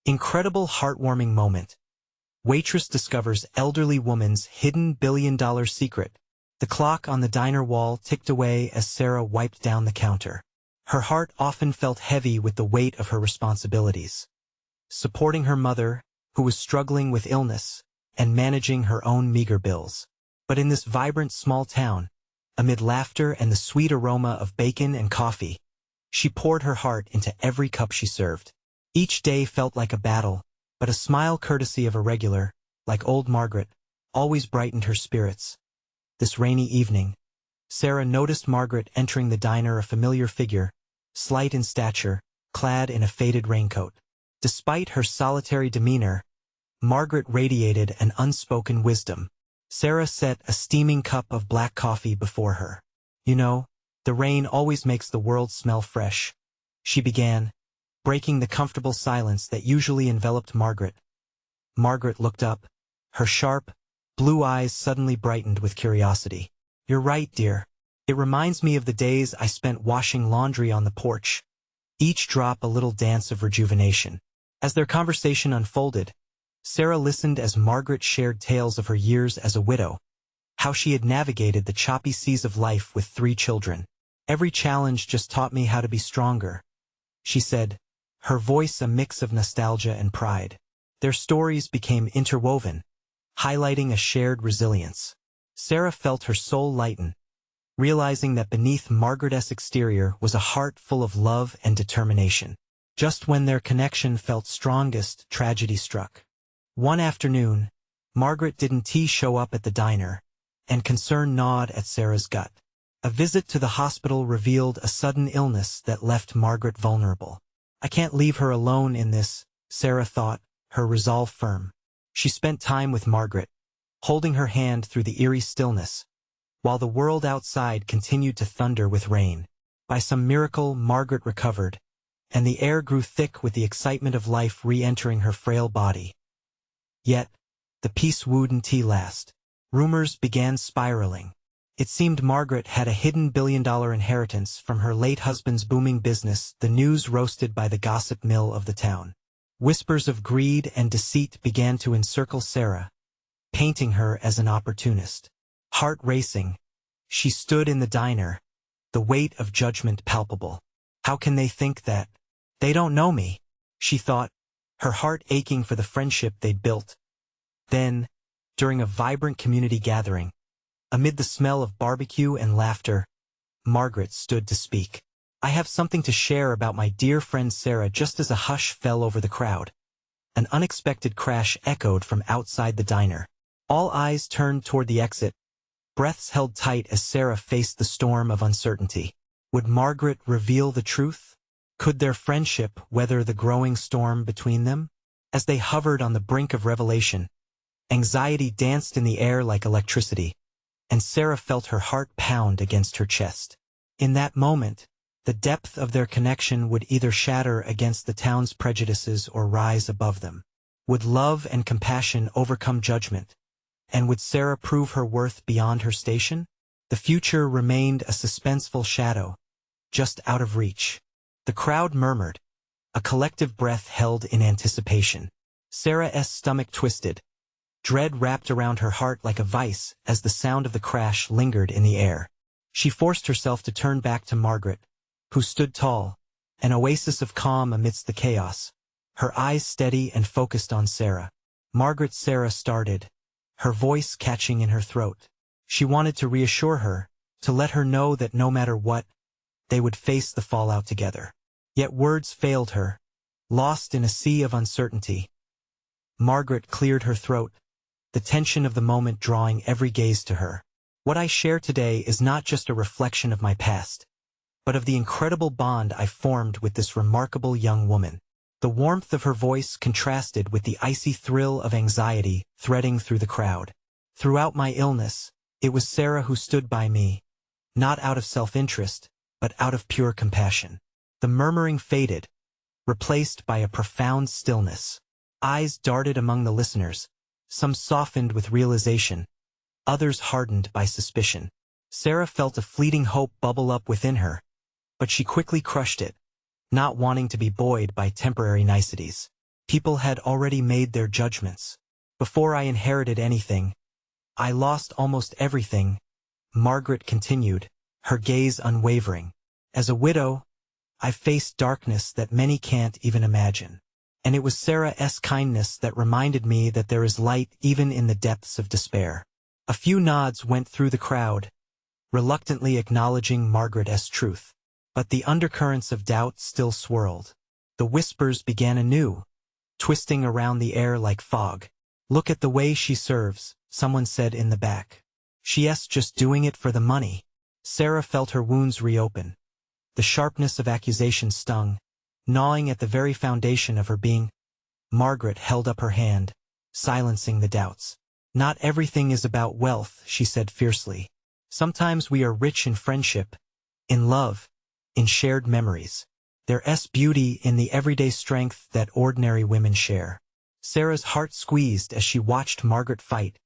Incredible heartwarming moment. Waitress discovers elderly woman's hidden billion-dollar secret. The clock on the diner wall ticked away as Sarah wiped down the counter. Her heart often felt heavy with the weight of her responsibilities. Supporting her mother, who was struggling with illness, and managing her own meager bills. But in this vibrant small town, amid laughter and the sweet aroma of bacon and coffee, she poured her heart into every cup she served. Each day felt like a battle, but a smile courtesy of a regular, like old Margaret, always brightened her spirits. This rainy evening, Sarah noticed Margaret entering the diner, a familiar figure, slight in stature, clad in a faded raincoat. Despite her solitary demeanor, Margaret radiated an unspoken wisdom. Sarah set a steaming cup of black coffee before her. "You know, the rain always makes the world smell fresh," she began, breaking the comfortable silence that usually enveloped Margaret. Margaret looked up, her sharp, blue eyes suddenly brightened with curiosity. "You're right, dear. It reminds me of the days I spent washing laundry on the porch." Each drop a little dance of rejuvenation. As their conversation unfolded, Sarah listened as Margaret shared tales of her years as a widow, how she had navigated the choppy seas of life with 3 children. "Every challenge just taught me how to be stronger," she said, her voice a mix of nostalgia and pride. Their stories became interwoven, highlighting a shared resilience. Sarah felt her soul lighten, realizing that beneath Margaret's exterior was a heart full of love and determination. Just when their connection felt strongest, tragedy struck. One afternoon, Margaret didn't show up at the diner, and concern gnawed at Sarah's gut. A visit to the hospital revealed a sudden illness that left Margaret vulnerable. "I can't leave her alone in this," Sarah thought, her resolve firm. She spent time with Margaret, holding her hand through the eerie stillness, while the world outside continued to thunder with rain. By some miracle, Margaret recovered, and the air grew thick with the excitement of life re-entering her frail body. Yet, the peace wouldn't last. Rumors began spiraling. It seemed Margaret had a hidden billion-dollar inheritance from her late husband's booming business, the news roasted by the gossip mill of the town. Whispers of greed and deceit began to encircle Sarah, painting her as an opportunist. Heart racing, she stood in the diner, the weight of judgment palpable. "How can they think that? They don't know me," she thought, her heart aching for the friendship they'd built. Then, during a vibrant community gathering, amid the smell of barbecue and laughter, Margaret stood to speak. "I have something to share about my dear friend Sarah." Just as a hush fell over the crowd, an unexpected crash echoed from outside the diner. All eyes turned toward the exit, breaths held tight as Sarah faced the storm of uncertainty. Would Margaret reveal the truth? Could their friendship weather the growing storm between them? As they hovered on the brink of revelation, anxiety danced in the air like electricity, and Sarah felt her heart pound against her chest. In that moment, the depth of their connection would either shatter against the town's prejudices or rise above them. Would love and compassion overcome judgment? And would Sarah prove her worth beyond her station? The future remained a suspenseful shadow, just out of reach. The crowd murmured, a collective breath held in anticipation. Sarah's stomach twisted. Dread wrapped around her heart like a vice as the sound of the crash lingered in the air. She forced herself to turn back to Margaret, who stood tall, an oasis of calm amidst the chaos, her eyes steady and focused on Sarah. Sarah started, her voice catching in her throat. She wanted to reassure her, to let her know that no matter what, they would face the fallout together. Yet words failed her, lost in a sea of uncertainty. Margaret cleared her throat, the tension of the moment drawing every gaze to her. "What I share today is not just a reflection of my past, but of the incredible bond I formed with this remarkable young woman." The warmth of her voice contrasted with the icy thrill of anxiety threading through the crowd. "Throughout my illness, it was Sarah who stood by me, not out of self-interest, but out of pure compassion." The murmuring faded, replaced by a profound stillness. Eyes darted among the listeners, some softened with realization, others hardened by suspicion. Sarah felt a fleeting hope bubble up within her, but she quickly crushed it, not wanting to be buoyed by temporary niceties. People had already made their judgments. Before I inherited anything, I lost almost everything, Margaret continued, her gaze unwavering. As a widow, I faced darkness that many can't even imagine. And it was Sarah's kindness that reminded me that there is light even in the depths of despair. A few nods went through the crowd, reluctantly acknowledging Margaret's truth. But the undercurrents of doubt still swirled. The whispers began anew, twisting around the air like fog. Look at the way she serves, someone said in the back. She's just doing it for the money. Sarah felt her wounds reopen. The sharpness of accusation stung, gnawing at the very foundation of her being. Margaret held up her hand, silencing the doubts. Not everything is about wealth, she said fiercely. Sometimes we are rich in friendship, in love, in shared memories. There's beauty in the everyday strength that ordinary women share. Sarah's heart squeezed as she watched Margaret fight,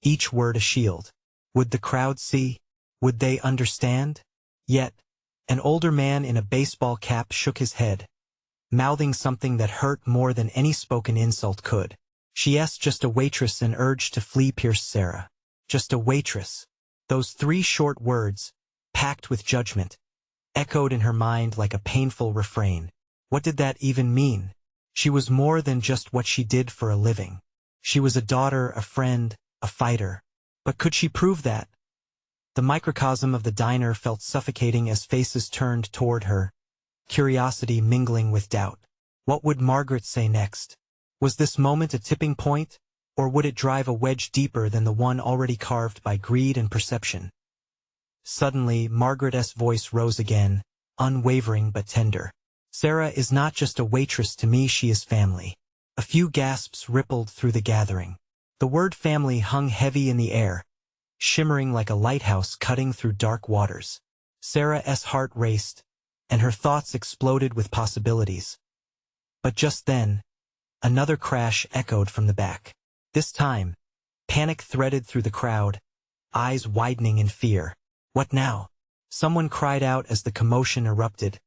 each word a shield. Would the crowd see? Would they understand? Yet, an older man in a baseball cap shook his head, mouthing something that hurt more than any spoken insult could. She's just a waitress, an urge to flee pierced Sarah. Just a waitress. Those 3 short words, packed with judgment, echoed in her mind like a painful refrain. What did that even mean? She was more than just what she did for a living. She was a daughter, a friend, a fighter. But could she prove that? The microcosm of the diner felt suffocating as faces turned toward her, curiosity mingling with doubt. What would Margaret say next? Was this moment a tipping point, or would it drive a wedge deeper than the one already carved by greed and perception? Suddenly, Margaret's voice rose again, unwavering but tender. Sarah is not just a waitress to me, she is family. A few gasps rippled through the gathering. The word family hung heavy in the air, shimmering like a lighthouse cutting through dark waters. Sarah's heart raced, and her thoughts exploded with possibilities. But just then, another crash echoed from the back. This time, panic threaded through the crowd, eyes widening in fear. What now? Someone cried out as the commotion erupted.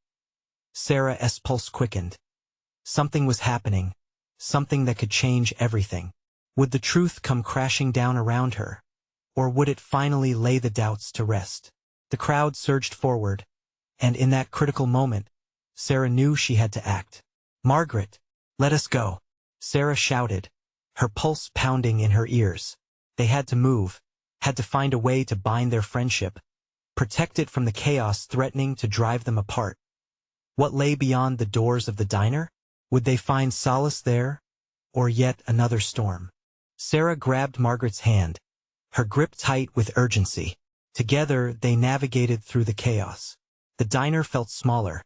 Sarah's pulse quickened. Something was happening, something that could change everything. Would the truth come crashing down around her? Or would it finally lay the doubts to rest? The crowd surged forward, and in that critical moment, Sarah knew she had to act. Margaret, let us go, Sarah shouted, her pulse pounding in her ears. They had to move, had to find a way to bind their friendship, protect it from the chaos threatening to drive them apart. What lay beyond the doors of the diner? Would they find solace there, or yet another storm? Sarah grabbed Margaret's hand, her grip tight with urgency. Together, they navigated through the chaos. The diner felt smaller.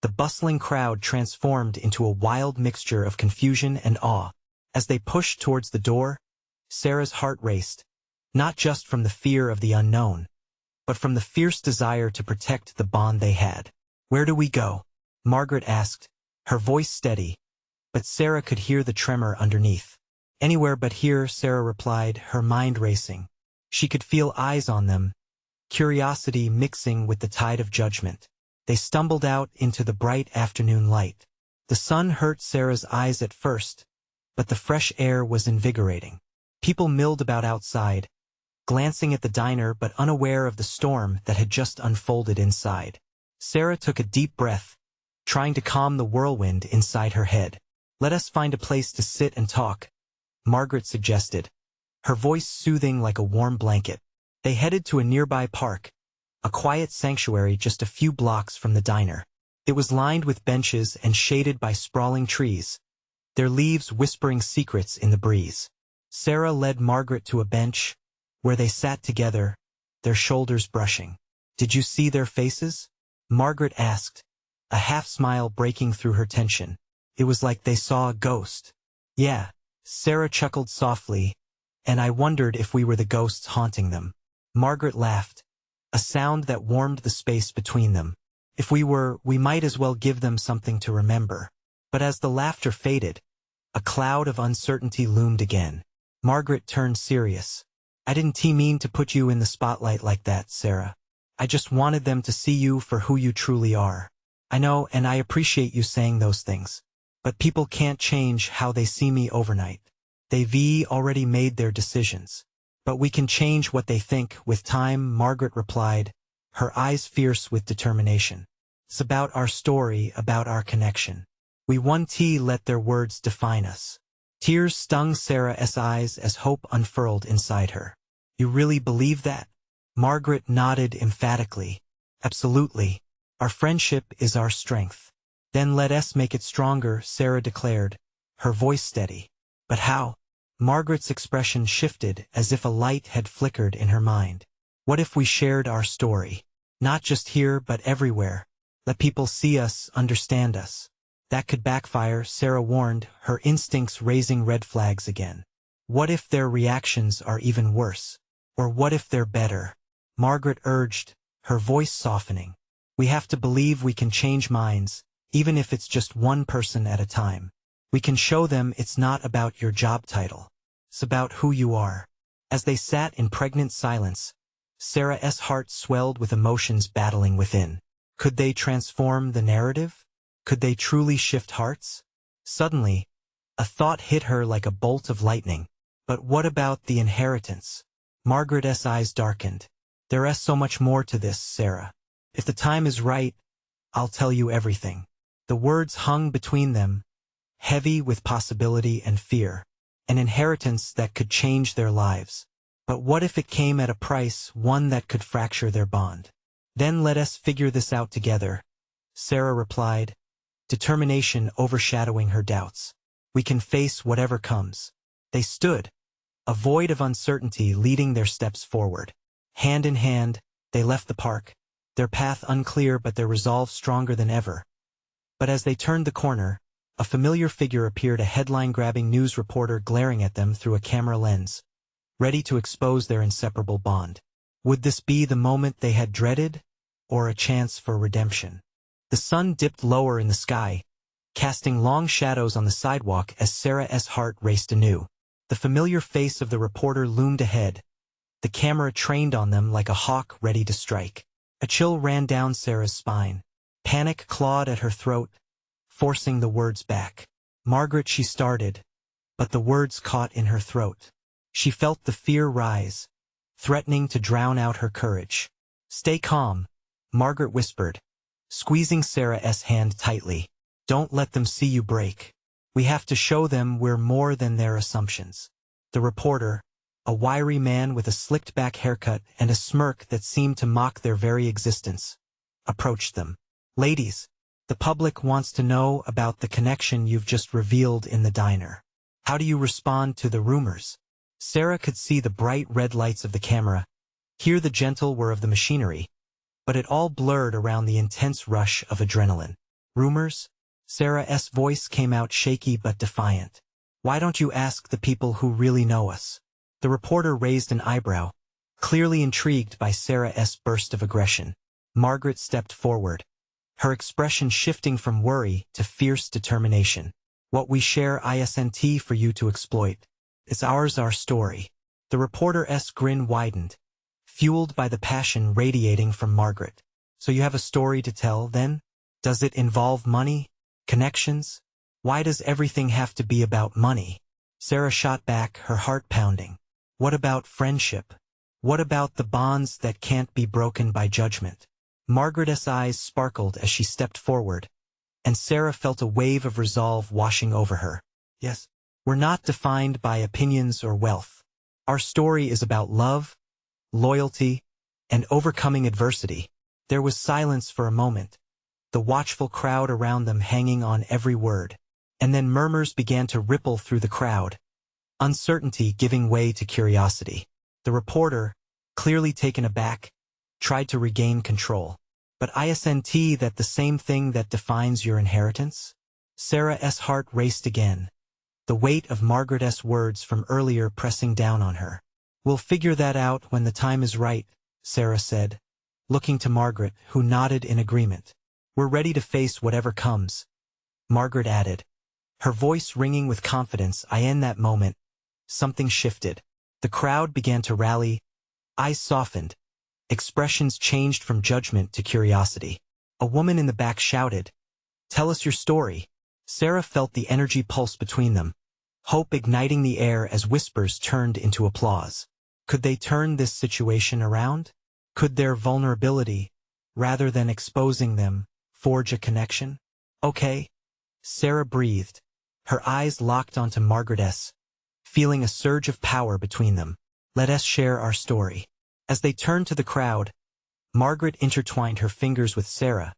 The bustling crowd transformed into a wild mixture of confusion and awe. As they pushed towards the door, Sarah's heart raced, not just from the fear of the unknown, but from the fierce desire to protect the bond they had. Where do we go? Margaret asked, her voice steady, but Sarah could hear the tremor underneath. Anywhere but here, Sarah replied, her mind racing. She could feel eyes on them, curiosity mixing with the tide of judgment. They stumbled out into the bright afternoon light. The sun hurt Sarah's eyes at first, but the fresh air was invigorating. People milled about outside, glancing at the diner but unaware of the storm that had just unfolded inside. Sarah took a deep breath, trying to calm the whirlwind inside her head. Let us find a place to sit and talk, Margaret suggested, her voice soothing like a warm blanket. They headed to a nearby park, a quiet sanctuary just a few blocks from the diner. It was lined with benches and shaded by sprawling trees, their leaves whispering secrets in the breeze. Sarah led Margaret to a bench, where they sat together, their shoulders brushing. Did you see their faces? Margaret asked, a half-smile breaking through her tension. It was like they saw a ghost. Yeah, Sarah chuckled softly, and I wondered if we were the ghosts haunting them. Margaret laughed, a sound that warmed the space between them. If we were, we might as well give them something to remember. But as the laughter faded, a cloud of uncertainty loomed again. Margaret turned serious. I didn't mean to put you in the spotlight like that, Sarah. I just wanted them to see you for who you truly are. I know, and I appreciate you saying those things. But people can't change how they see me overnight. They've already made their decisions. But we can change what they think with time, Margaret replied, her eyes fierce with determination. It's about our story, about our connection. We won't let their words define us. Tears stung Sarah's eyes as hope unfurled inside her. You really believe that? Margaret nodded emphatically. Absolutely. Our friendship is our strength. Then let us make it stronger, Sarah declared, her voice steady. But how? Margaret's expression shifted as if a light had flickered in her mind. What if we shared our story? Not just here but everywhere. Let people see us, understand us. That could backfire, Sarah warned, her instincts raising red flags again. What if their reactions are even worse? Or what if they're better? Margaret urged, her voice softening. We have to believe we can change minds, even if it's just one person at a time. We can show them it's not about your job title. It's about who you are. As they sat in pregnant silence, Sarah's heart swelled with emotions battling within. Could they transform the narrative? Could they truly shift hearts? Suddenly, a thought hit her like a bolt of lightning. But what about the inheritance? Margaret's eyes darkened. There's so much more to this, Sarah. If the time is right, I'll tell you everything. The words hung between them, heavy with possibility and fear. An inheritance that could change their lives. But what if it came at a price, one that could fracture their bond? Then let us figure this out together, Sarah replied, determination overshadowing her doubts. We can face whatever comes. They stood, a void of uncertainty leading their steps forward. Hand in hand, they left the park, their path unclear but their resolve stronger than ever. But as they turned the corner, a familiar figure appeared, a headline-grabbing news reporter glaring at them through a camera lens, ready to expose their inseparable bond. Would this be the moment they had dreaded, or a chance for redemption? The sun dipped lower in the sky, casting long shadows on the sidewalk as Sarah's heart raced anew. The familiar face of the reporter loomed ahead, the camera trained on them like a hawk ready to strike. A chill ran down Sarah's spine. Panic clawed at her throat, forcing the words back. Margaret, she started, but the words caught in her throat. She felt the fear rise, threatening to drown out her courage. Stay calm, Margaret whispered, squeezing Sarah's hand tightly. Don't let them see you break. We have to show them we're more than their assumptions. The reporter, a wiry man with a slicked-back haircut and a smirk that seemed to mock their very existence, approached them. Ladies, the public wants to know about the connection you've just revealed in the diner. How do you respond to the rumors? Sarah could see the bright red lights of the camera, hear the gentle whir of the machinery, but it all blurred around the intense rush of adrenaline. Rumors? Sarah's voice came out shaky but defiant. Why don't you ask the people who really know us? The reporter raised an eyebrow, clearly intrigued by Sarah's burst of aggression. Margaret stepped forward, her expression shifting from worry to fierce determination. What we share isn't for you to exploit. It's ours, our story. The reporter's grin widened, fueled by the passion radiating from Margaret. So you have a story to tell, then? Does it involve money? Connections? Why does everything have to be about money? Sarah shot back, her heart pounding. What about friendship? What about the bonds that can't be broken by judgment? Margaret's eyes sparkled as she stepped forward, and Sarah felt a wave of resolve washing over her. Yes, we're not defined by opinions or wealth. Our story is about love, loyalty, and overcoming adversity. There was silence for a moment, the watchful crowd around them hanging on every word. And then murmurs began to ripple through the crowd, uncertainty giving way to curiosity. The reporter, clearly taken aback, tried to regain control. But isn't that the same thing that defines your inheritance? Sarah's heart raced again, the weight of Margaret's words from earlier pressing down on her. We'll figure that out when the time is right, Sarah said, looking to Margaret, who nodded in agreement. We're ready to face whatever comes, Margaret added, her voice ringing with confidence. In that moment, something shifted. The crowd began to rally, eyes softened, expressions changed from judgment to curiosity. A woman in the back shouted, "Tell us your story." Sarah felt the energy pulse between them, hope igniting the air as whispers turned into applause. Could they turn this situation around? Could their vulnerability, rather than exposing them, forge a connection? Okay. Sarah breathed, her eyes locked onto Margaret's, feeling a surge of power between them. Let us share our story. As they turned to the crowd, Margaret intertwined her fingers with Sarah,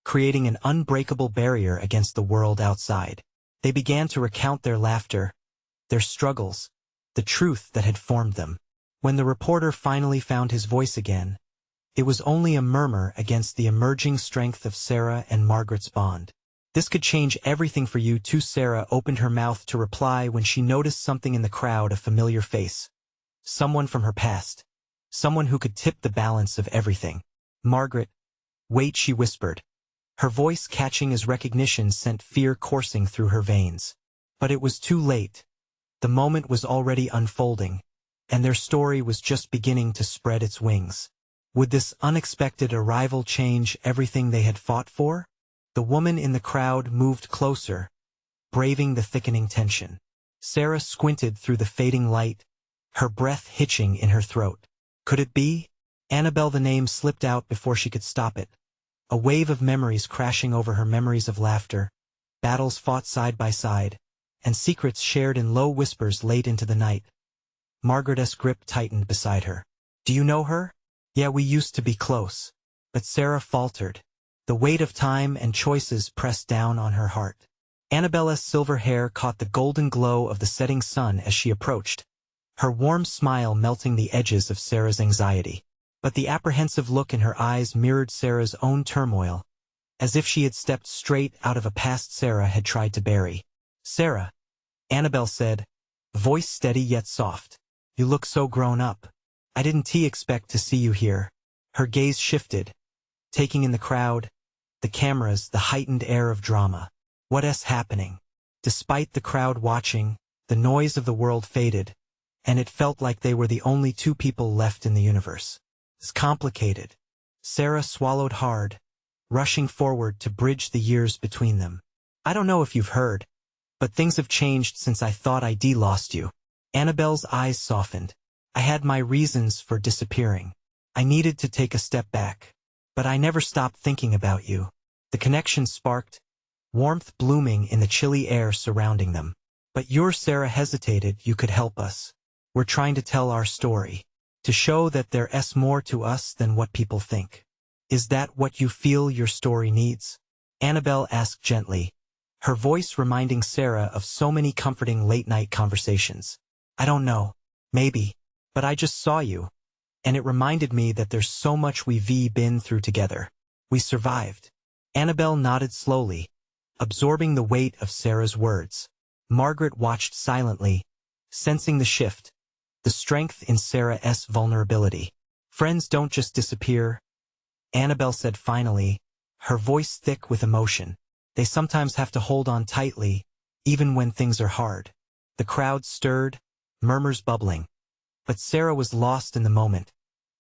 creating an unbreakable barrier against the world outside. They began to recount their laughter, their struggles, the truth that had formed them. When the reporter finally found his voice again, it was only a murmur against the emerging strength of Sarah and Margaret's bond. This could change everything for you too. Sarah opened her mouth to reply when she noticed something in the crowd, a familiar face. Someone from her past. Someone who could tip the balance of everything. Margaret, wait, she whispered. Her voice catching as recognition sent fear coursing through her veins. But it was too late. The moment was already unfolding, and their story was just beginning to spread its wings. Would this unexpected arrival change everything they had fought for? The woman in the crowd moved closer, braving the thickening tension. Sarah squinted through the fading light, her breath hitching in her throat. Could it be? Annabelle, the name slipped out before she could stop it. A wave of memories crashing over her, memories of laughter, battles fought side by side, and secrets shared in low whispers late into the night. Margaret's grip tightened beside her. Do you know her? Yeah, we used to be close. But Sarah faltered. The weight of time and choices pressed down on her heart. Annabelle's silver hair caught the golden glow of the setting sun as she approached, her warm smile melting the edges of Sarah's anxiety. But the apprehensive look in her eyes mirrored Sarah's own turmoil, as if she had stepped straight out of a past Sarah had tried to bury. Sarah, Annabelle said, voice steady yet soft. You look so grown up. I didn't expect to see you here. Her gaze shifted, taking in the crowd, the cameras, the heightened air of drama. What's happening? Despite the crowd watching, the noise of the world faded, and it felt like they were the only two people left in the universe. It's complicated. Sarah swallowed hard, rushing forward to bridge the years between them. I don't know if you've heard, but things have changed since I thought I'd lost you. Annabelle's eyes softened. I had my reasons for disappearing. I needed to take a step back. But I never stopped thinking about you. The connection sparked, warmth blooming in the chilly air surrounding them. But Sarah hesitated. You could help us. We're trying to tell our story, to show that there's more to us than what people think. Is that what you feel your story needs? Annabelle asked gently, her voice reminding Sarah of so many comforting late-night conversations. I don't know. Maybe. But I just saw you. And it reminded me that there's so much we've been through together. We survived. Annabelle nodded slowly, absorbing the weight of Sarah's words. Margaret watched silently, sensing the shift, the strength in Sarah's vulnerability. Friends don't just disappear, Annabelle said finally, her voice thick with emotion. They sometimes have to hold on tightly, even when things are hard. The crowd stirred, murmurs bubbling. But Sarah was lost in the moment,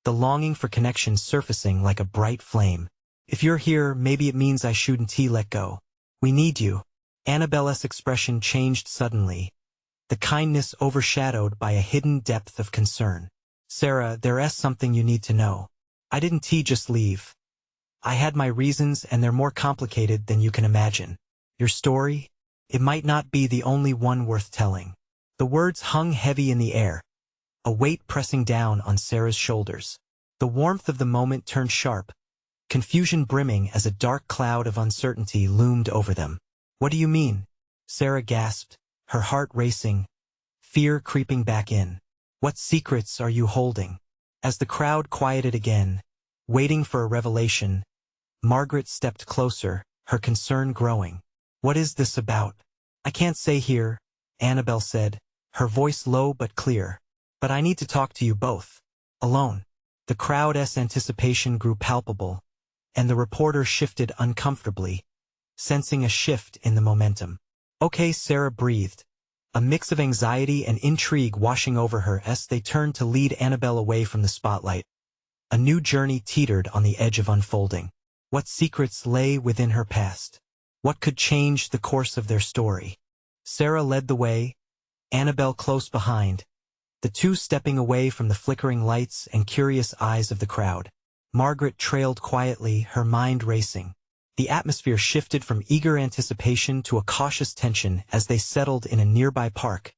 the longing for connection surfacing like a bright flame. If you're here, maybe it means I shouldn't let go. We need you. Annabelle's expression changed suddenly, the kindness overshadowed by a hidden depth of concern. Sarah, there's something you need to know. I didn't just leave. I had my reasons, and they're more complicated than you can imagine. Your story? It might not be the only one worth telling. The words hung heavy in the air, a weight pressing down on Sarah's shoulders. The warmth of the moment turned sharp, confusion brimming as a dark cloud of uncertainty loomed over them. What do you mean? Sarah gasped, her heart racing, fear creeping back in. What secrets are you holding? As the crowd quieted again, waiting for a revelation, Margaret stepped closer, her concern growing. What is this about? I can't say here, Annabelle said, her voice low but clear. But I need to talk to you both. Alone. The crowd's anticipation grew palpable, and the reporter shifted uncomfortably, sensing a shift in the momentum. Okay, Sarah breathed, a mix of anxiety and intrigue washing over her as they turned to lead Annabelle away from the spotlight. A new journey teetered on the edge of unfolding. What secrets lay within her past? What could change the course of their story? Sarah led the way, Annabelle close behind, the two stepping away from the flickering lights and curious eyes of the crowd. Margaret trailed quietly, her mind racing. The atmosphere shifted from eager anticipation to a cautious tension as they settled in a nearby park,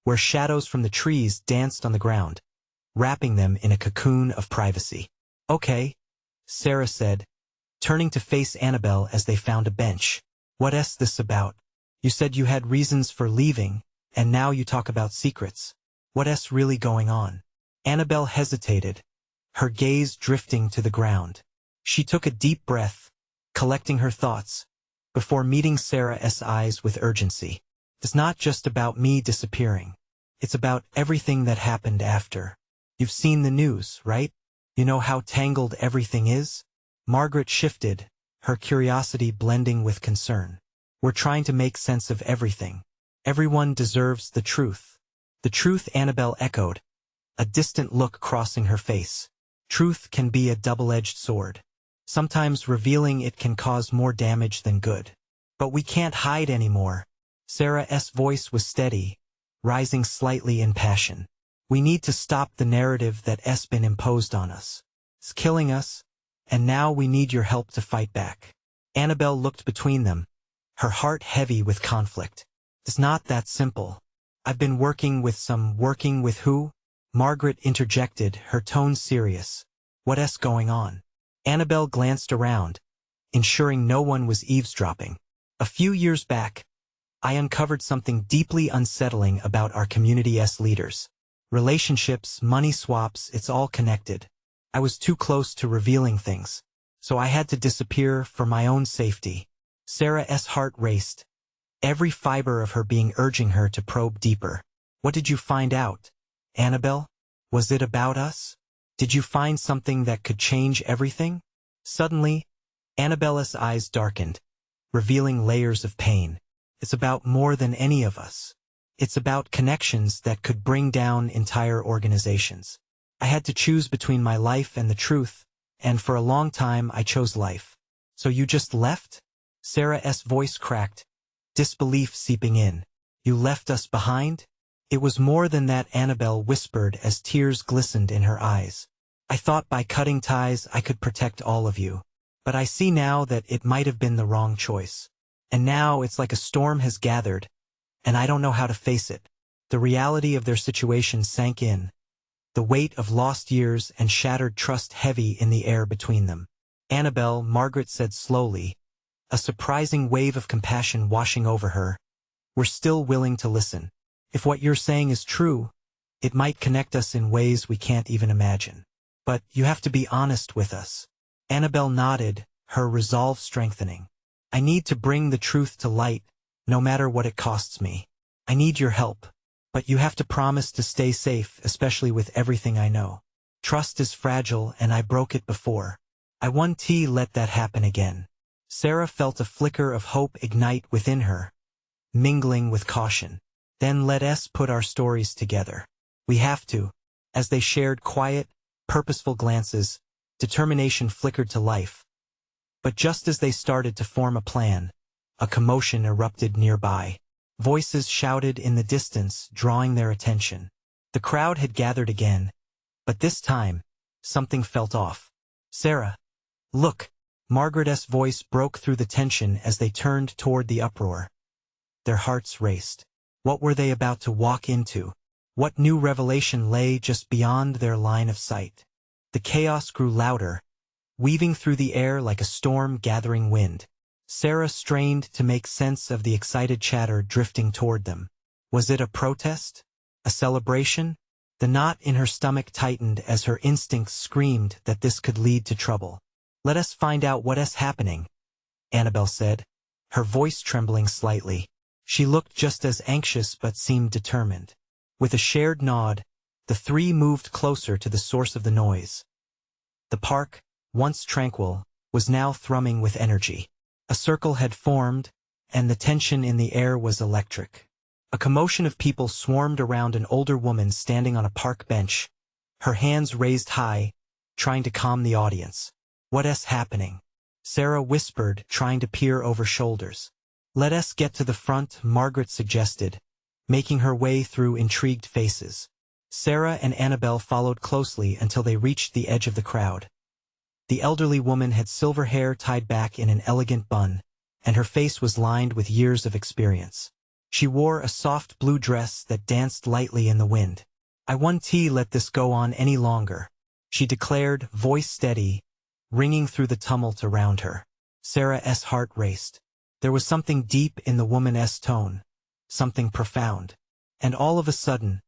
where shadows from the trees danced on the ground, wrapping them in a cocoon of privacy. "Okay," Sarah said, turning to face Annabelle as they found a bench. "What's this about? You said you had reasons for leaving, and now you talk about secrets. What's really going on?" Annabelle hesitated, her gaze drifting to the ground. She took a deep breath, collecting her thoughts, before meeting Sarah's eyes with urgency. "It's not just about me disappearing. It's about everything that happened after. You've seen the news, right? You know how tangled everything is?" Margaret shifted, her curiosity blending with concern. "We're trying to make sense of everything. Everyone deserves the truth." "The truth," Annabelle echoed, a distant look crossing her face. "Truth can be a double-edged sword. Sometimes revealing it can cause more damage than good. But we can't hide anymore." Sarah's voice was steady, rising slightly in passion. "We need to stop the narrative that's been imposed on us. It's killing us, and now we need your help to fight back." Annabelle looked between them, her heart heavy with conflict. "It's not that simple. I've been working with who?" Margaret interjected, her tone serious. "What's going on?" Annabelle glanced around, ensuring no one was eavesdropping. "A few years back, I uncovered something deeply unsettling about our community's leaders. Relationships, money swaps, it's all connected. I was too close to revealing things, so I had to disappear for my own safety." Sarah's heart raced, every fiber of her being urging her to probe deeper. "What did you find out, Annabelle? Was it about us? Did you find something that could change everything?" Suddenly, Annabelle's eyes darkened, revealing layers of pain. "It's about more than any of us. It's about connections that could bring down entire organizations. I had to choose between my life and the truth, and for a long time I chose life." "So you just left?" Sarah's voice cracked, disbelief seeping in. "You left us behind?" "It was more than that," Annabelle whispered as tears glistened in her eyes. "I thought by cutting ties I could protect all of you. But I see now that it might have been the wrong choice. And now it's like a storm has gathered, and I don't know how to face it." The reality of their situation sank in, the weight of lost years and shattered trust heavy in the air between them. "Annabelle," Margaret said slowly, a surprising wave of compassion washing over her, "we're still willing to listen. If what you're saying is true, it might connect us in ways we can't even imagine. But you have to be honest with us." Annabelle nodded, her resolve strengthening. "I need to bring the truth to light, no matter what it costs me. I need your help, but you have to promise to stay safe, especially with everything I know. Trust is fragile, and I broke it before. I won't let that happen again." Sarah felt a flicker of hope ignite within her, mingling with caution. "Then let's put our stories together. We have to." As they shared quiet, purposeful glances, determination flickered to life. But just as they started to form a plan, a commotion erupted nearby. Voices shouted in the distance, drawing their attention. The crowd had gathered again, but this time, something felt off. "Sarah, look!" Margaret's voice broke through the tension as they turned toward the uproar. Their hearts raced. What were they about to walk into? What new revelation lay just beyond their line of sight? The chaos grew louder, weaving through the air like a storm gathering wind. Sarah strained to make sense of the excited chatter drifting toward them. Was it a protest? A celebration? The knot in her stomach tightened as her instincts screamed that this could lead to trouble. "Let us find out what's happening," Annabelle said, her voice trembling slightly. She looked just as anxious but seemed determined. With a shared nod, the three moved closer to the source of the noise. The park, once tranquil, was now thrumming with energy. A circle had formed, and the tension in the air was electric. A commotion of people swarmed around an older woman standing on a park bench, her hands raised high, trying to calm the audience. "What's happening?" Sarah whispered, trying to peer over shoulders. "Let us get to the front," Margaret suggested, making her way through intrigued faces. Sarah and Annabelle followed closely until they reached the edge of the crowd. The elderly woman had silver hair tied back in an elegant bun, and her face was lined with years of experience. She wore a soft blue dress that danced lightly in the wind. "I won't let this go on any longer," she declared, voice steady, ringing through the tumult around her. Sarah's heart raced. There was something deep in the woman's tone, something profound. And all of a sudden,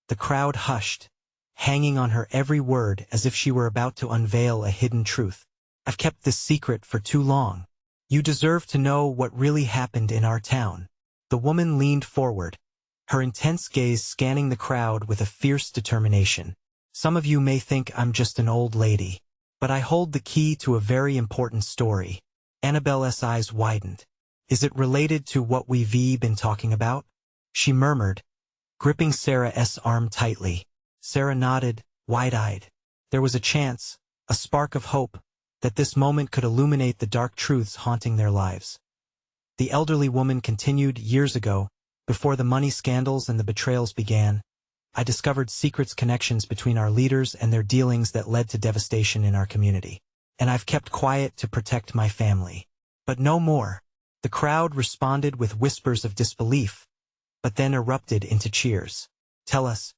the crowd hushed, hanging on her every word as if she were about to unveil a hidden truth. "I've kept this secret for too long. You deserve to know what really happened in our town." The woman leaned forward, her intense gaze scanning the crowd with a fierce determination. "Some of you may think I'm just an old lady, but I hold the key to a very important story." Annabelle's eyes widened. "Is it related to what we've been talking about?" she murmured, gripping Sarah's arm tightly. Sarah nodded, wide-eyed. There was a chance, a spark of hope, that this moment could illuminate the dark truths haunting their lives. The elderly woman continued. "Years ago, before the money scandals and the betrayals began, I discovered secret connections between our leaders and their dealings that led to devastation in our community. And I've kept quiet to protect my family. But no more." The crowd responded with whispers of disbelief, but then erupted into cheers. Tell us.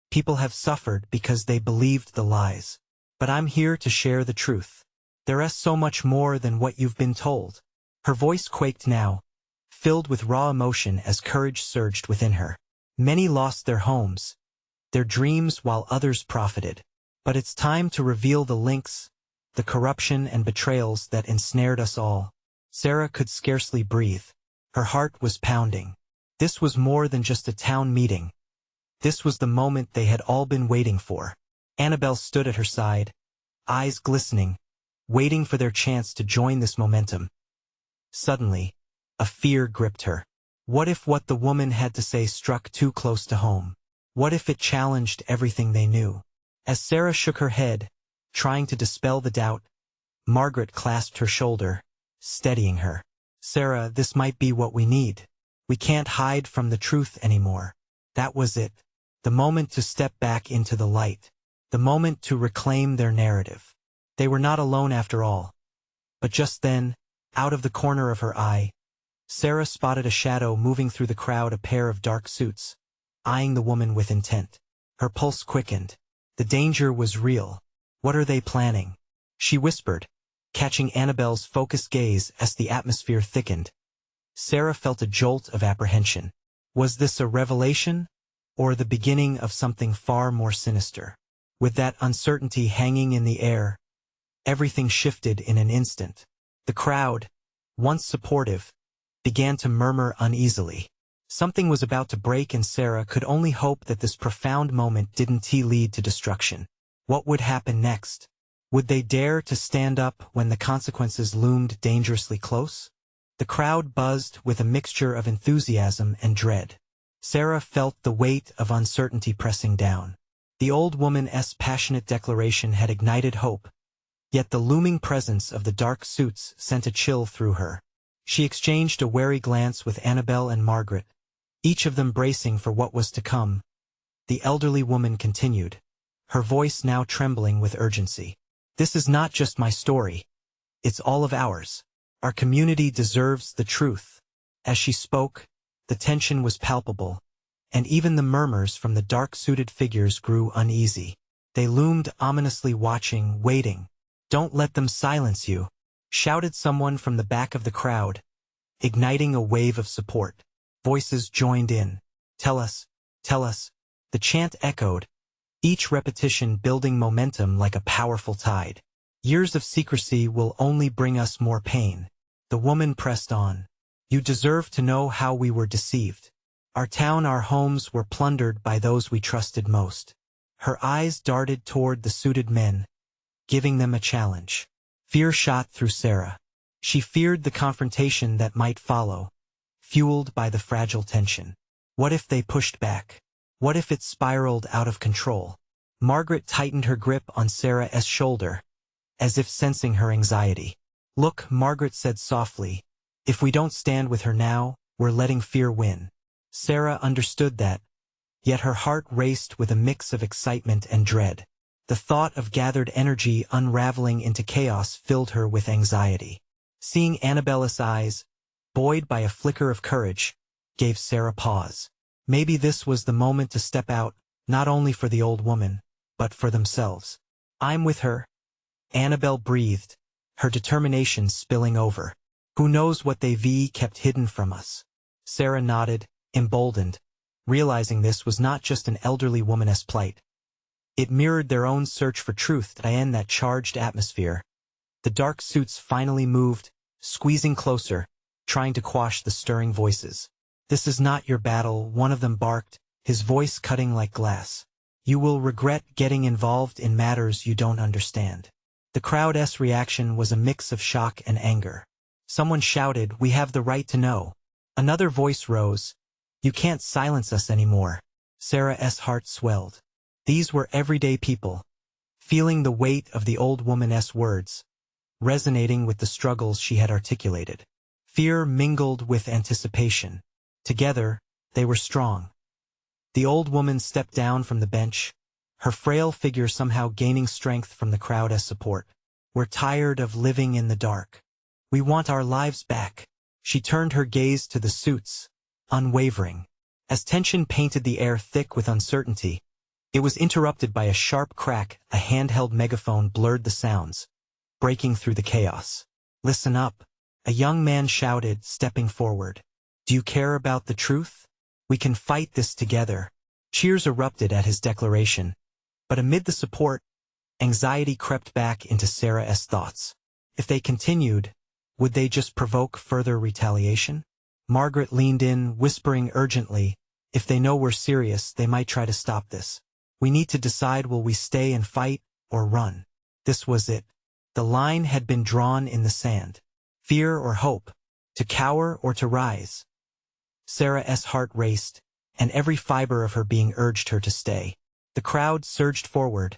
People have suffered because they believed the lies. But I'm here to share the truth. There is so much more than what you've been told." Her voice quaked now, filled with raw emotion as courage surged within her. "Many lost their homes, their dreams, while others profited. But it's time to reveal the links, the corruption and betrayals that ensnared us all." Sarah could scarcely breathe. Her heart was pounding. This was more than just a town meeting. This was the moment they had all been waiting for. Annabelle stood at her side, eyes glistening, waiting for their chance to join this momentum. Suddenly, a fear gripped her. What if what the woman had to say struck too close to home? What if it challenged everything they knew? As Sarah shook her head, trying to dispel the doubt, Margaret clasped her shoulder, steadying her. "Sarah, this might be what we need. We can't hide from the truth anymore." That was it. The moment to step back into the light. The moment to reclaim their narrative. They were not alone after all. But just then, out of the corner of her eye, Sarah spotted a shadow moving through the crowd, a pair of dark suits, eyeing the woman with intent. Her pulse quickened. The danger was real. "What are they planning?" she whispered, catching Annabelle's focused gaze as the atmosphere thickened. Sarah felt a jolt of apprehension. Was this a revelation, or the beginning of something far more sinister? With that uncertainty hanging in the air, everything shifted in an instant. The crowd, once supportive, began to murmur uneasily. Something was about to break, and Sarah could only hope that this profound moment didn't lead to destruction. What would happen next? Would they dare to stand up when the consequences loomed dangerously close? The crowd buzzed with a mixture of enthusiasm and dread. Sarah felt the weight of uncertainty pressing down. The old woman's passionate declaration had ignited hope, yet the looming presence of the dark suits sent a chill through her. She exchanged a wary glance with Annabelle and Margaret, each of them bracing for what was to come. The elderly woman continued, her voice now trembling with urgency. "This is not just my story. It's all of ours. Our community deserves the truth." As she spoke, the tension was palpable, and even the murmurs from the dark-suited figures grew uneasy. They loomed ominously, watching, waiting. "Don't let them silence you," shouted someone from the back of the crowd, igniting a wave of support. Voices joined in. Tell us. The chant echoed, each repetition building momentum like a powerful tide. "Years of secrecy will only bring us more pain." The woman pressed on. "You deserve to know how we were deceived. Our town, our homes were plundered by those we trusted most." Her eyes darted toward the suited men, giving them a challenge. Fear shot through Sarah. She feared the confrontation that might follow, fueled by the fragile tension. What if they pushed back? What if it spiraled out of control? Margaret tightened her grip on Sarah's shoulder, as if sensing her anxiety. Look, Margaret said softly, if we don't stand with her now, we're letting fear win. Sarah understood that, yet her heart raced with a mix of excitement and dread. The thought of gathered energy unraveling into chaos filled her with anxiety. Seeing Annabella's eyes, buoyed by a flicker of courage, gave Sarah pause. Maybe this was the moment to step out, not only for the old woman, but for themselves. I'm with her, Annabelle breathed, her determination spilling over. Who knows what they've kept hidden from us? Sarah nodded, emboldened, realizing this was not just an elderly woman's plight. It mirrored their own search for truth in that charged atmosphere. The dark suits finally moved, squeezing closer, trying to quash the stirring voices. This is not your battle, one of them barked, his voice cutting like glass. You will regret getting involved in matters you don't understand. The crowd's reaction was a mix of shock and anger. Someone shouted, we have the right to know. Another voice rose, you can't silence us anymore. Sarah's heart swelled. These were everyday people, feeling the weight of the old woman's words, resonating with the struggles she had articulated. Fear mingled with anticipation. Together, they were strong. The old woman stepped down from the bench, her frail figure somehow gaining strength from the crowd's support. We're tired of living in the dark. We want our lives back. She turned her gaze to the suits, unwavering. As tension painted the air thick with uncertainty, it was interrupted by a sharp crack. A handheld megaphone blurred the sounds, breaking through the chaos. Listen up, a young man shouted, stepping forward. Do you care about the truth? We can fight this together. Cheers erupted at his declaration, but amid the support, anxiety crept back into Sarah's thoughts. If they continued, would they just provoke further retaliation? Margaret leaned in, whispering urgently, if they know we're serious, they might try to stop this. We need to decide, will we stay and fight, or run? This was it. The line had been drawn in the sand. Fear or hope, to cower or to rise. Sarah's heart raced, and every fiber of her being urged her to stay. The crowd surged forward,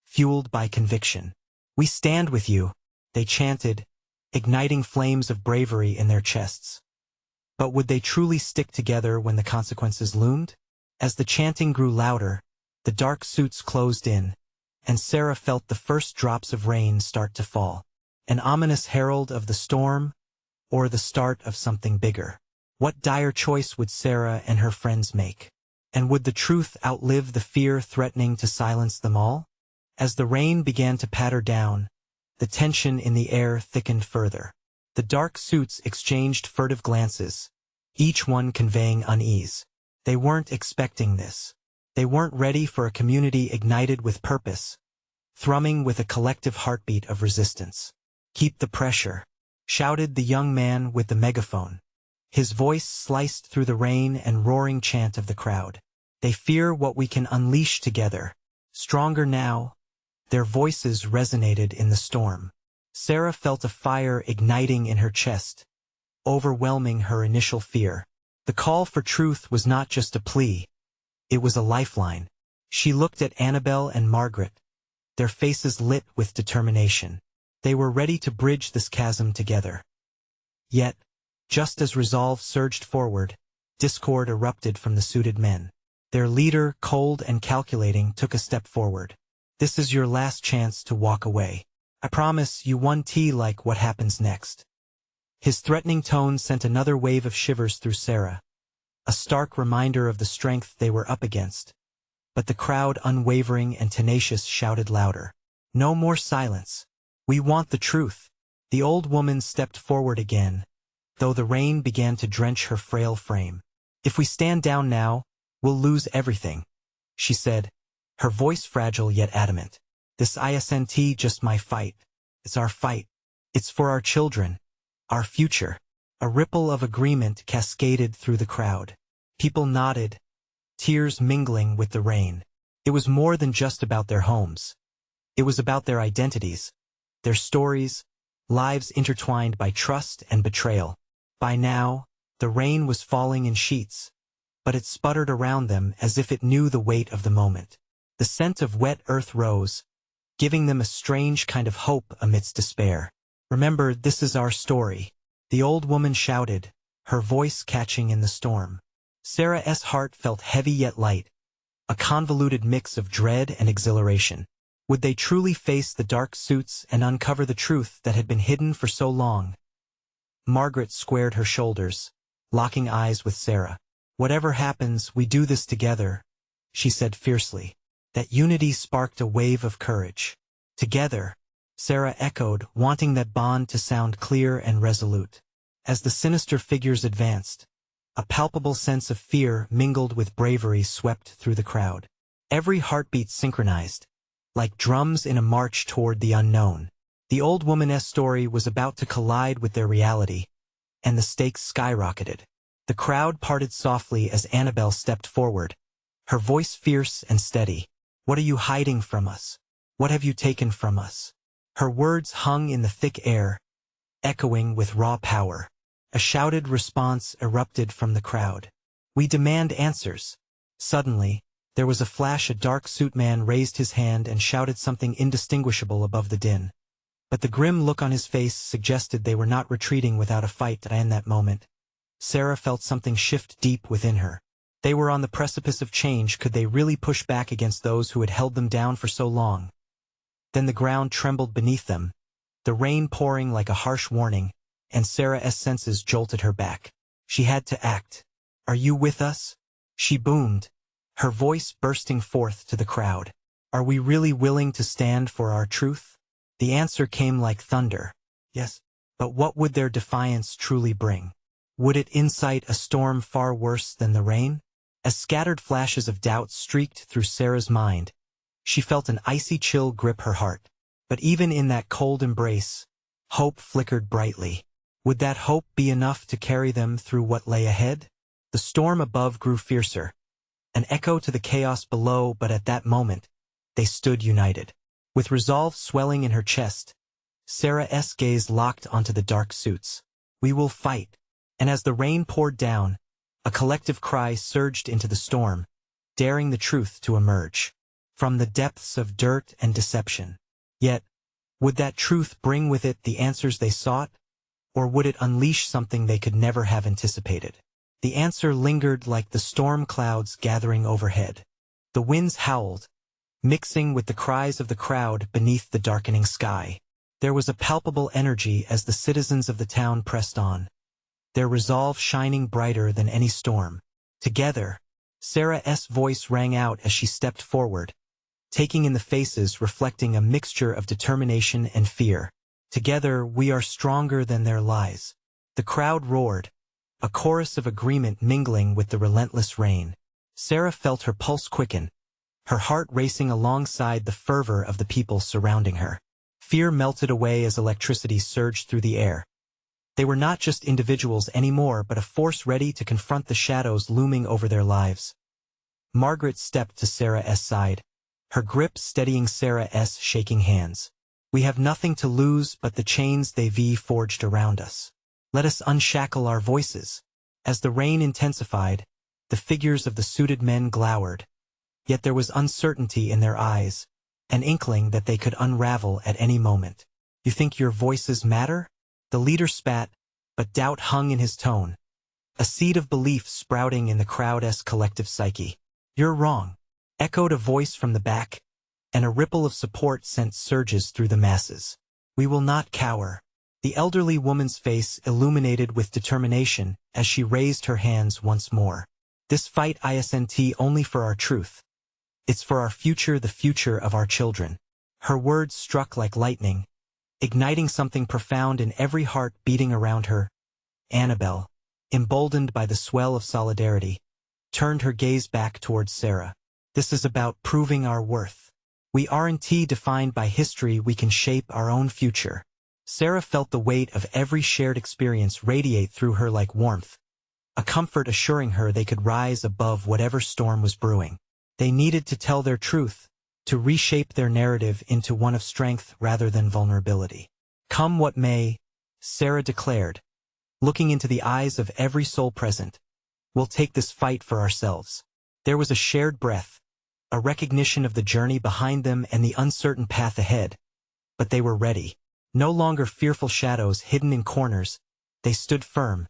fueled by conviction. We stand with you, they chanted, igniting flames of bravery in their chests. But would they truly stick together when the consequences loomed? As the chanting grew louder, the dark suits closed in, and Sarah felt the first drops of rain start to fall. An ominous herald of the storm, or the start of something bigger. What dire choice would Sarah and her friends make? And would the truth outlive the fear threatening to silence them all? As the rain began to patter down, the tension in the air thickened further. The dark suits exchanged furtive glances, each one conveying unease. They weren't expecting this. They weren't ready for a community ignited with purpose, thrumming with a collective heartbeat of resistance. Keep the pressure, shouted the young man with the megaphone. His voice sliced through the rain and roaring chant of the crowd. They fear what we can unleash together. Stronger now, their voices resonated in the storm. Sarah felt a fire igniting in her chest, overwhelming her initial fear. The call for truth was not just a plea. It was a lifeline. She looked at Annabelle and Margaret, their faces lit with determination. They were ready to bridge this chasm together. Yet, just as resolve surged forward, discord erupted from the suited men. Their leader, cold and calculating, took a step forward. This is your last chance to walk away. I promise you one tea like what happens next. His threatening tone sent another wave of shivers through Sarah, a stark reminder of the strength they were up against. But the crowd, unwavering and tenacious, shouted louder. No more silence. We want the truth. The old woman stepped forward again, though the rain began to drench her frail frame. If we stand down now, we'll lose everything, she said, her voice fragile yet adamant. This isn't just my fight. It's our fight. It's for our children, our future. A ripple of agreement cascaded through the crowd. People nodded, tears mingling with the rain. It was more than just about their homes. It was about their identities, their stories, lives intertwined by trust and betrayal. By now, the rain was falling in sheets, but it sputtered around them as if it knew the weight of the moment. The scent of wet earth rose, giving them a strange kind of hope amidst despair. Remember, this is our story. The old woman shouted, her voice catching in the storm. Sarah's heart felt heavy yet light, a convoluted mix of dread and exhilaration. Would they truly face the dark suits and uncover the truth that had been hidden for so long? Margaret squared her shoulders, locking eyes with Sarah. Whatever happens, we do this together, she said fiercely. That unity sparked a wave of courage. Together, Sarah echoed, wanting that bond to sound clear and resolute. As the sinister figures advanced, a palpable sense of fear mingled with bravery swept through the crowd. Every heartbeat synchronized, like drums in a march toward the unknown. The old woman's story was about to collide with their reality, and the stakes skyrocketed. The crowd parted softly as Annabelle stepped forward, her voice fierce and steady. "What are you hiding from us? What have you taken from us?" Her words hung in the thick air, echoing with raw power. A shouted response erupted from the crowd. "We demand answers." Suddenly, there was a flash. A dark suit man raised his hand and shouted something indistinguishable above the din. But the grim look on his face suggested they were not retreating without a fight. In that moment, Sarah felt something shift deep within her. They were on the precipice of change. Could they really push back against those who had held them down for so long? Then the ground trembled beneath them, the rain pouring like a harsh warning, and Sarah's senses jolted her back. She had to act. "Are you with us?" she boomed, her voice bursting forth to the crowd. "Are we really willing to stand for our truth?" The answer came like thunder. Yes. But what would their defiance truly bring? Would it incite a storm far worse than the rain? As scattered flashes of doubt streaked through Sarah's mind, she felt an icy chill grip her heart. But even in that cold embrace, hope flickered brightly. Would that hope be enough to carry them through what lay ahead? The storm above grew fiercer, an echo to the chaos below, but at that moment, they stood united. With resolve swelling in her chest, Sarah's gaze locked onto the dark suits. "We will fight." And as the rain poured down, a collective cry surged into the storm, daring the truth to emerge from the depths of dirt and deception. Yet, would that truth bring with it the answers they sought, or would it unleash something they could never have anticipated? The answer lingered like the storm clouds gathering overhead. The winds howled, mixing with the cries of the crowd beneath the darkening sky. There was a palpable energy as the citizens of the town pressed on, their resolve shining brighter than any storm. Together, Sarah's voice rang out as she stepped forward, taking in the faces reflecting a mixture of determination and fear. "Together, we are stronger than their lies." The crowd roared, a chorus of agreement mingling with the relentless rain. Sarah felt her pulse quicken, her heart racing alongside the fervor of the people surrounding her. Fear melted away as electricity surged through the air. They were not just individuals anymore, but a force ready to confront the shadows looming over their lives. Margaret stepped to Sarah's side, her grip steadying Sarah's shaking hands. "We have nothing to lose but the chains they've forged around us. Let us unshackle our voices." As the rain intensified, the figures of the suited men glowered, yet there was uncertainty in their eyes, an inkling that they could unravel at any moment. "You think your voices matter?" The leader spat, but doubt hung in his tone, a seed of belief sprouting in the crowd's collective psyche. "You're wrong," echoed a voice from the back, and a ripple of support sent surges through the masses. "We will not cower." The elderly woman's face illuminated with determination as she raised her hands once more. "This fight isn't only for our truth. It's for our future, the future of our children." Her words struck like lightning, igniting something profound in every heart beating around her. Annabelle, emboldened by the swell of solidarity, turned her gaze back towards Sarah. "This is about proving our worth. We aren't defined by history, we can shape our own future." Sarah felt the weight of every shared experience radiate through her like warmth, a comfort assuring her they could rise above whatever storm was brewing. They needed to tell their truth, to reshape their narrative into one of strength rather than vulnerability. "Come what may," Sarah declared, looking into the eyes of every soul present, "we'll take this fight for ourselves." There was a shared breath, a recognition of the journey behind them and the uncertain path ahead, but they were ready. No longer fearful shadows hidden in corners, they stood firm,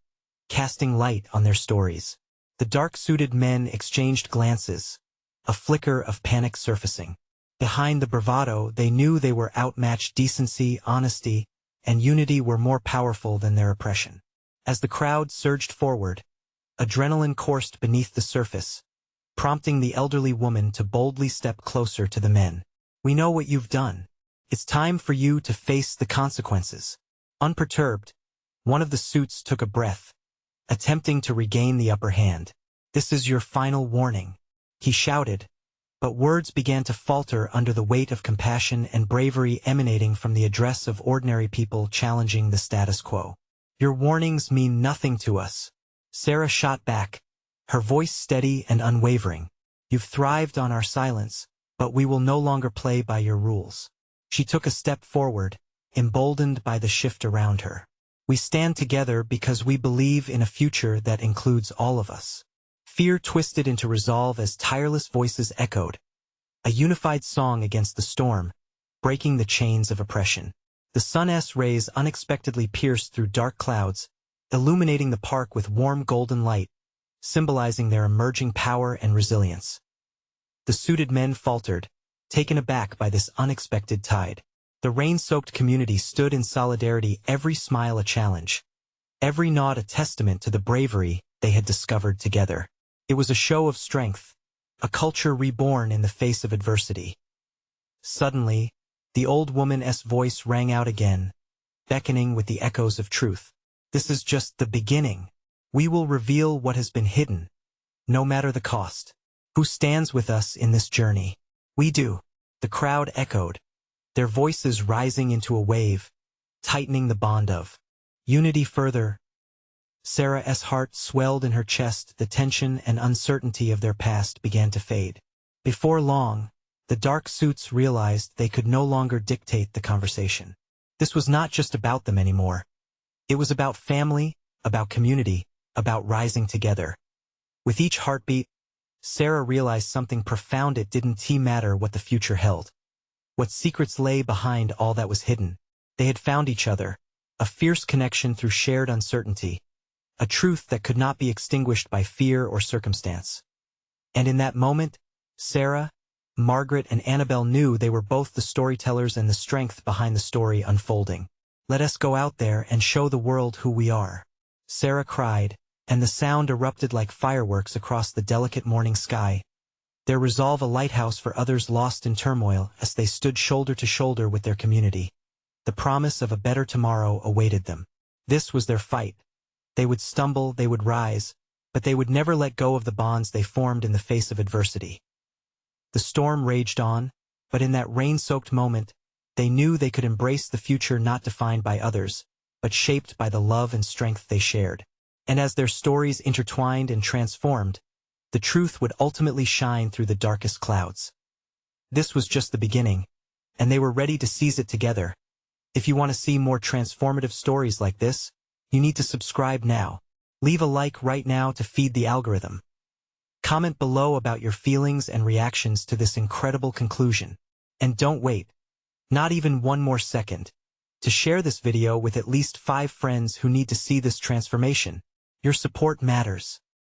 casting light on their stories. The dark-suited men exchanged glances, a flicker of panic surfacing. Behind the bravado, they knew they were outmatched. Decency, honesty, and unity were more powerful than their oppression. As the crowd surged forward, adrenaline coursed beneath the surface, prompting the elderly woman to boldly step closer to the men. "We know what you've done. It's time for you to face the consequences." Unperturbed, one of the suits took a breath, attempting to regain the upper hand. "This is your final warning," he shouted, but words began to falter under the weight of compassion and bravery emanating from the address of ordinary people challenging the status quo. "Your warnings mean nothing to us," Sarah shot back, her voice steady and unwavering. "You've thrived on our silence, but we will no longer play by your rules." She took a step forward, emboldened by the shift around her. "We stand together because we believe in a future that includes all of us." Fear twisted into resolve as tireless voices echoed, a unified song against the storm, breaking the chains of oppression. The sun's rays unexpectedly pierced through dark clouds, illuminating the park with warm golden light, symbolizing their emerging power and resilience. The suited men faltered, taken aback by this unexpected tide. The rain-soaked community stood in solidarity, every smile a challenge, every nod a testament to the bravery they had discovered together. It was a show of strength, a culture reborn in the face of adversity. Suddenly, the old woman's voice rang out again, beckoning with the echoes of truth. "This is just the beginning. We will reveal what has been hidden, no matter the cost. Who stands with us in this journey?" "We do," the crowd echoed, their voices rising into a wave, tightening the bond of unity further. Sarah's heart swelled in her chest. The tension and uncertainty of their past began to fade. Before long, the dark suits realized they could no longer dictate the conversation. This was not just about them anymore. It was about family, about community, about rising together. With each heartbeat, Sarah realized something profound. It didn't matter what the future held, what secrets lay behind all that was hidden. They had found each other, a fierce connection through shared uncertainty, a truth that could not be extinguished by fear or circumstance. And in that moment, Sarah, Margaret, and Annabelle knew they were both the storytellers and the strength behind the story unfolding. "Let us go out there and show the world who we are," Sarah cried, and the sound erupted like fireworks across the delicate morning sky, their resolve a lighthouse for others lost in turmoil as they stood shoulder to shoulder with their community. The promise of a better tomorrow awaited them. This was their fight. They would stumble, they would rise, but they would never let go of the bonds they formed in the face of adversity. The storm raged on, but in that rain-soaked moment, they knew they could embrace the future not defined by others, but shaped by the love and strength they shared. And as their stories intertwined and transformed, the truth would ultimately shine through the darkest clouds. This was just the beginning, and they were ready to seize it together. If you want to see more transformative stories like this, you need to subscribe now. Leave a like right now to feed the algorithm. Comment below about your feelings and reactions to this incredible conclusion. And don't wait, not even one more second, to share this video with at least 5 friends who need to see this transformation. Your support matters.